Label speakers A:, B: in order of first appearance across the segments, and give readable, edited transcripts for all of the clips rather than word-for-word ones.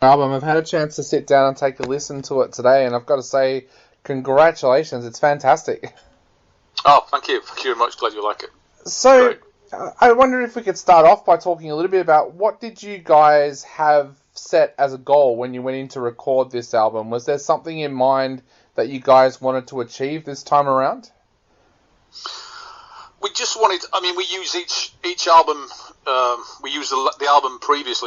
A: album. I've had a chance to sit down and take a listen to it today, and I've got to say, congratulations! It's fantastic.
B: Oh, thank you. Thank you very much. Glad you like it.
A: So,
B: Great.
A: I wonder if we could start off by talking a little bit about what did you guys have set as a goal when you went in to record this album? Was there something in mind that you guys wanted to achieve this time around?
B: We just wanted. I mean, we use each album. We use the album previous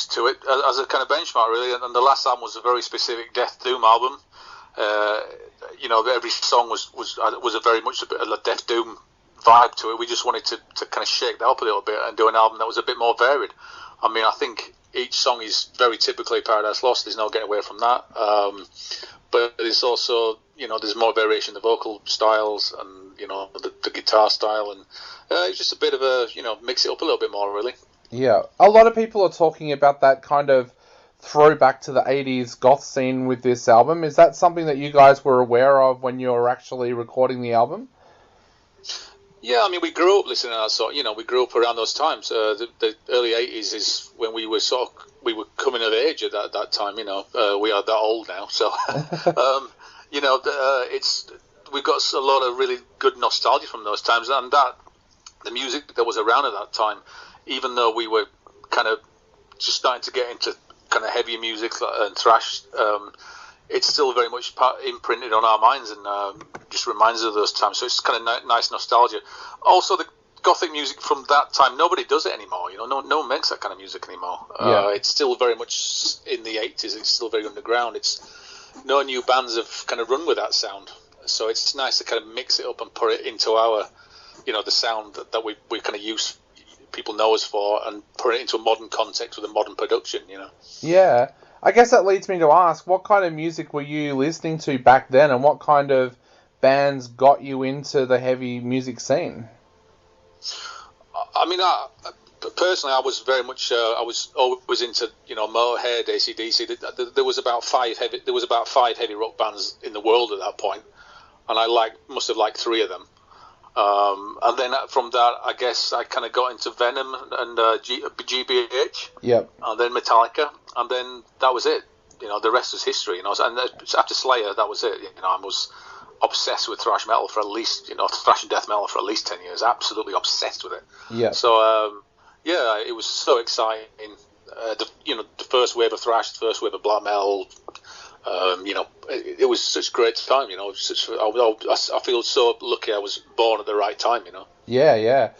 B: to it as a kind of benchmark, really. And the last album was a very specific Death Doom album. Uh, every song was a very much a Death Doom vibe to it. We just wanted to kind of shake that up a little bit and do an album that was a bit more varied. I mean, I think each song is very typically Paradise Lost. There's no getting away from that. But it's also, there's more variation in the vocal styles and, the guitar style. And it's just a bit of a, mix it up a little bit more, really.
A: Yeah, a lot of people are talking about that kind of throwback to the 80s goth scene with this album. Is that something that you guys were aware of when you were actually recording the album?
B: Yeah, I mean, we grew up listening to that sort. We grew up around those times. The early '80s is when we were coming of age at that time. We are that old now, so we've got a lot of really good nostalgia from those times, and that the music that was around at that time, even though we were kind of just starting to get into kind of heavier music and thrash. It's still very much imprinted on our minds and just reminds us of those times. So it's kind of nice nostalgia. Also, the gothic music from that time, nobody does it anymore. No one makes that kind of music anymore.
A: Yeah.
B: It's still very much in the 80s. It's still very underground. It's no new bands have kind of run with that sound. So it's nice to kind of mix it up and put it into our, the sound that we kind of use, people know us for, and put it into a modern context with a modern production.
A: Yeah. I guess that leads me to ask, what kind of music were you listening to back then, and what kind of bands got you into the heavy music scene?
B: I mean, personally, I was very much, I was always into, Motorhead, AC/DC. There was about five heavy rock bands in the world at that point, and I must have liked three of them. And then from that, I guess I kind of got into Venom and GBH,
A: Yep.
B: and then Metallica, and then that was it. The rest was history. And after Slayer, that was it. I was obsessed with thrash metal for at least, thrash and death metal for at least 10 years. Absolutely obsessed with it.
A: Yeah.
B: So it was so exciting. The first wave of thrash, the first wave of black metal. It was such a great time. I feel so lucky I was born at the right time.
A: Yeah, yeah.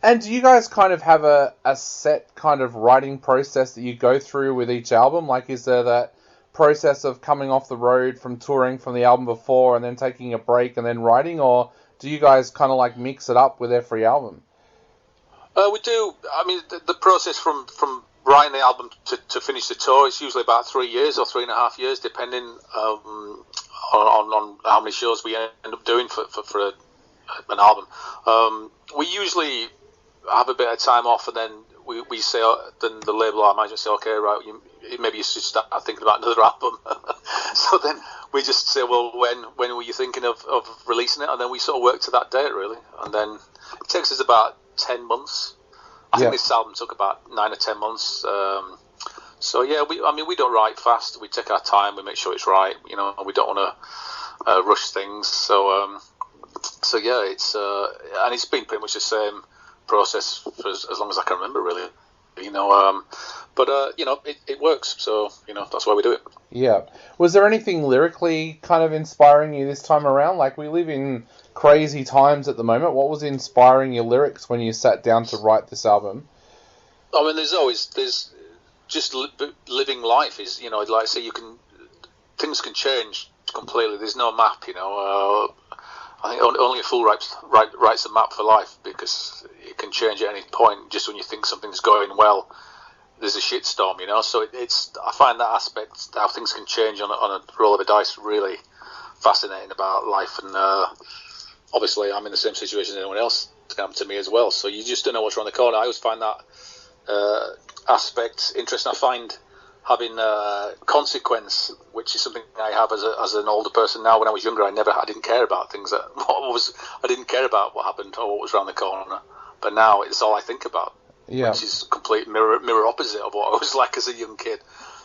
A: And do you guys kind of have a set kind of writing process that you go through with each album? Like, is there that process of coming off the road from touring from the album before and then taking a break and then writing? Or do you guys kind of like mix it up with every album?
B: We do. I mean, the process from writing the album to finish the tour, it's usually about 3 years or 3.5 years, depending on how many shows we end up doing for an album. We usually have a bit of time off, and then we say, then the label or management say, okay, right, maybe you should start thinking about another album. So then we just say, well, when were you thinking of releasing it? And then we sort of work to that date, really. And then it takes us about 10 months. I think this album took about 9 or 10 months. So yeah, we don't write fast. We take our time. We make sure it's right. We don't want to rush things. So yeah, and it's been pretty much the same process for as long as I can remember, really. But it works. So that's why we do it.
A: Yeah. Was there anything lyrically kind of inspiring you this time around? Like, we live in crazy times at the moment. What was inspiring your lyrics when you sat down to write this album?
B: I mean, there's just living life is, like I say, things can change completely. There's no map, I think only a fool writes a map for life, because it can change at any point. Just when you think something's going well, there's a shitstorm, So I find that aspect, how things can change on a roll of a dice, really fascinating about life. And obviously, I'm in the same situation as anyone else. It's happened to me as well. So you just don't know what's around the corner. I always find that aspect interesting. I find having consequence, which is something I have as an older person now. When I was younger, I didn't care about things I didn't care about what happened or what was around the corner. But now it's all I think about, which is complete mirror opposite of what I was like as a young kid.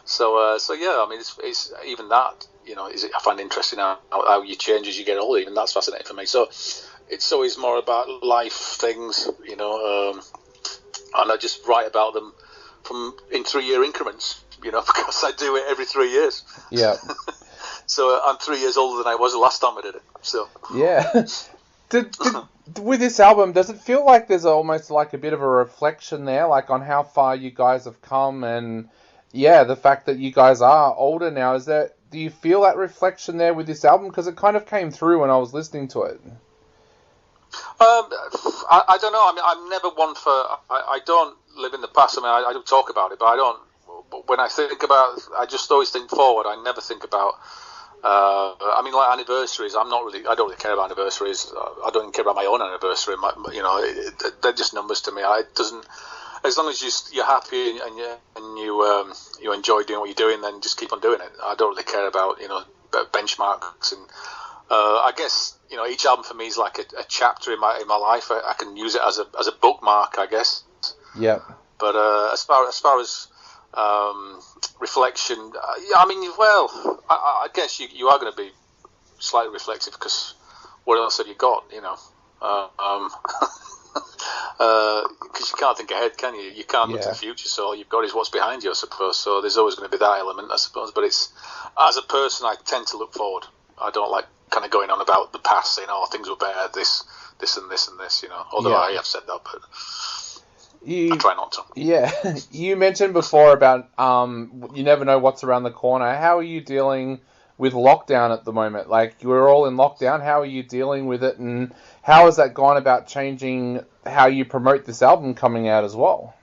B: So yeah, I mean, it's even that, I find interesting how you change as you get older. Even that's fascinating for me. So it's always more about life things, and I just write about them in 3-year increments, because I do it every 3 years.
A: Yeah.
B: So I'm 3 years older than I was the last time I did it. So
A: yeah. With this album, does it feel like there's almost like a bit of a reflection there, like on how far you guys have come, and the fact that you guys are older now? Do you feel that reflection there with this album? Because it kind of came through when I was listening to it.
B: I don't know. I mean, I'm never one for. I don't live in the past. I mean, I don't talk about it, but I don't. When I think about, I just always think forward. I never think about. I mean, like anniversaries. I don't really care about anniversaries. I don't even care about my own anniversary. They're just numbers to me. It doesn't. As long as you're happy and you enjoy doing what you're doing, then just keep on doing it. I don't really care about benchmarks, and I guess each album for me is like a chapter in my life. I can use it as a bookmark, I guess.
A: Yeah.
B: But as far as reflection, I mean, well, I guess you are going to be slightly reflective, because what else have you got, because you can't think ahead, can you? You can't look to the future, so all you've got is what's behind you, I suppose. So there's always going to be that element, I suppose. But it's, as a person, I tend to look forward. I don't like kind of going on about the past, saying, "Oh, things were better, this and this and this," Although I have said that, but I try not to.
A: Yeah, you mentioned before about you never know what's around the corner. How are you dealing with lockdown at the moment? Like, we're all in lockdown. How are you dealing with it, and how has that gone about changing how you promote this album coming out as well?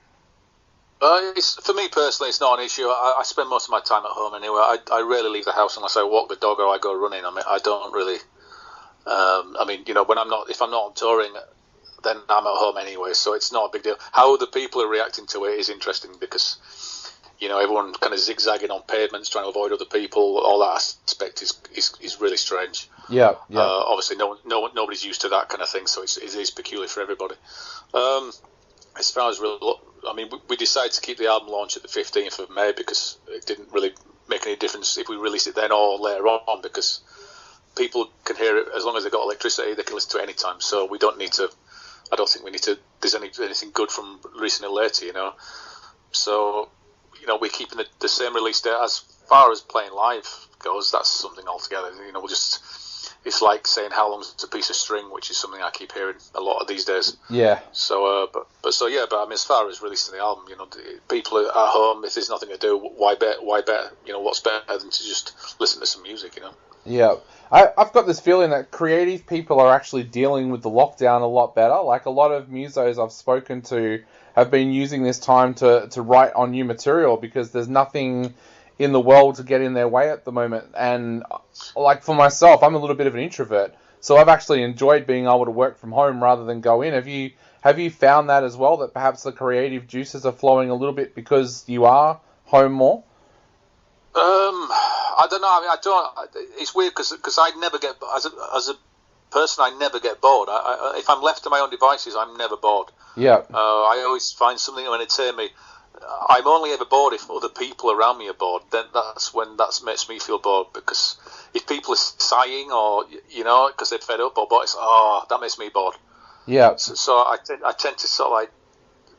B: For me personally, it's not an issue. I spend most of my time at home anyway. I rarely leave the house unless I walk the dog or I go running. I mean, I don't really. When if I'm not on touring, then I'm at home anyway, so it's not a big deal. How other people are reacting to it is interesting, because everyone kind of zigzagging on pavements trying to avoid other people. All that aspect is really strange.
A: Yeah.
B: Obviously, nobody's used to that kind of thing, so it is peculiar for everybody. As far as we decided to keep the album launch at the 15th of May because it didn't really make any difference if we released it then or later on, because people can hear it as long as they've got electricity. They can listen to it anytime. So we don't need to. I don't think we need to. There's anything good from releasing it later, So we're keeping the same release date. As far as playing live goes, that's something altogether. It's like saying how long's a piece of string, which is something I keep hearing a lot of these days.
A: Yeah.
B: So, but I mean, as far as releasing the album, people at home, if there's nothing to do, why better? What's better than to just listen to some music,
A: Yeah. I've got this feeling that creative people are actually dealing with the lockdown a lot better. Like, a lot of musos I've spoken to have been using this time to write on new material, because there's nothing in the world to get in their way at the moment. And like, for myself, I'm a little bit of an introvert, so I've actually enjoyed being able to work from home rather than go in. Have you found that as well, that perhaps the creative juices are flowing a little bit because you are home more?
B: I don't know. I mean, I don't. It's weird because I never get, as a person, I never get bored. If I'm left to my own devices, I'm never bored.
A: Yeah.
B: I always find something to entertain me. I'm only ever bored if other people around me are bored. Then that's when that makes me feel bored, because if people are sighing or because they're fed up or bored, that makes me bored.
A: Yeah.
B: So I tend to sort of like,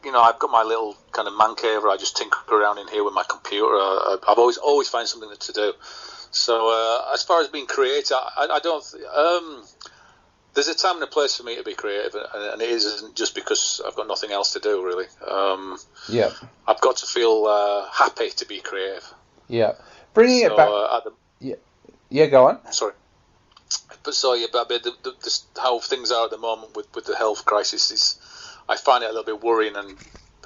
B: I've got my little kind of man cave where I just tinker around in here with my computer. I've always find something to do. So as far as being creative, I don't. There's a time and a place for me to be creative, and it isn't just because I've got nothing else to do, really.
A: Yeah.
B: I've got to feel happy to be creative.
A: Yeah. Bringing it back. Yeah, go on.
B: Sorry. But how things are at the moment with the health crisis is, I find it a little bit worrying, and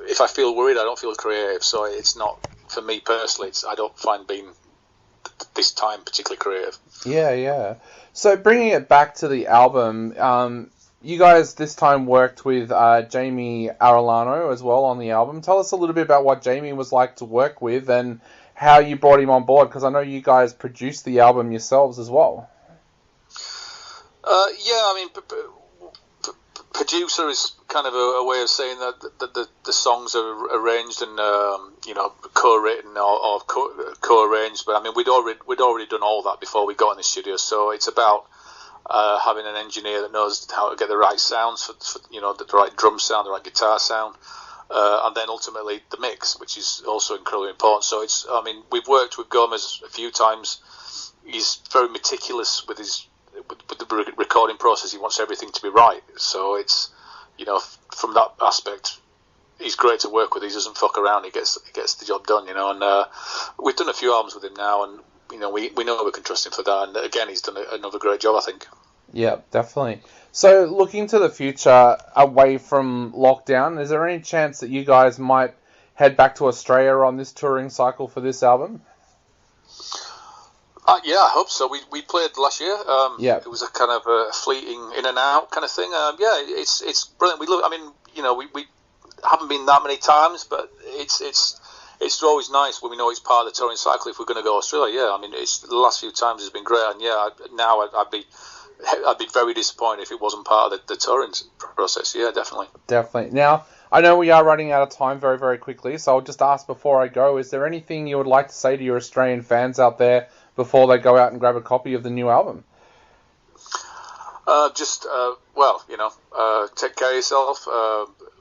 B: if I feel worried, I don't feel creative. So it's not, for me personally, I don't find being this time particularly creative.
A: Yeah. So bringing it back to the album, you guys this time worked with Jamie Arellano as well on the album. Tell us a little bit about what Jamie was like to work with and how you brought him on board, because I know you guys produced the album yourselves as well.
B: Yeah, I mean, producer is kind of a way of saying that the songs are arranged and co-written or co-arranged. But I mean, we'd already done all that before we got in the studio. So it's about having an engineer that knows how to get the right sounds for the right drum sound, the right guitar sound, and then ultimately the mix, which is also incredibly important. So we've worked with Gomez a few times. He's very meticulous with the recording process. He wants everything to be right. So it's, from that aspect, he's great to work with. He doesn't fuck around. He gets the job done, and we've done a few albums with him now, and we know we can trust him for that. And again, he's done another great job, I think.
A: Yeah, definitely. So looking to the future away from lockdown, is there any chance that you guys might head back to Australia on this touring cycle for this album?
B: Yeah, I hope so. We played last year. It was a kind of a fleeting in and out kind of thing. It's brilliant. We love. We haven't been that many times, but it's always nice when we know it's part of the touring cycle. If we're going to go to Australia, the last few times has been great, and now I'd be very disappointed if it wasn't part of the touring process. Yeah, definitely.
A: Definitely. Now, I know we are running out of time very, very quickly, so I'll just ask before I go, is there anything you would like to say to your Australian fans out there before they go out and grab a copy of the new album? Take care of yourself.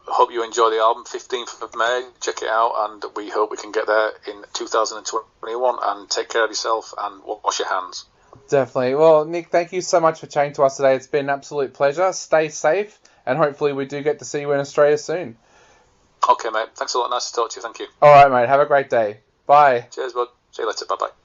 A: Hope you enjoy the album. 15th of May, check it out, and we hope we can get there in 2021. And take care of yourself and wash your hands. Definitely. Well, Nick, thank you so much for chatting to us today. It's been an absolute pleasure. Stay safe, and hopefully we do get to see you in Australia soon.
B: Okay, mate. Thanks a lot. Nice to talk to you. Thank you.
A: All right, mate. Have a great day. Bye.
B: Cheers, bud. See you later. Bye-bye.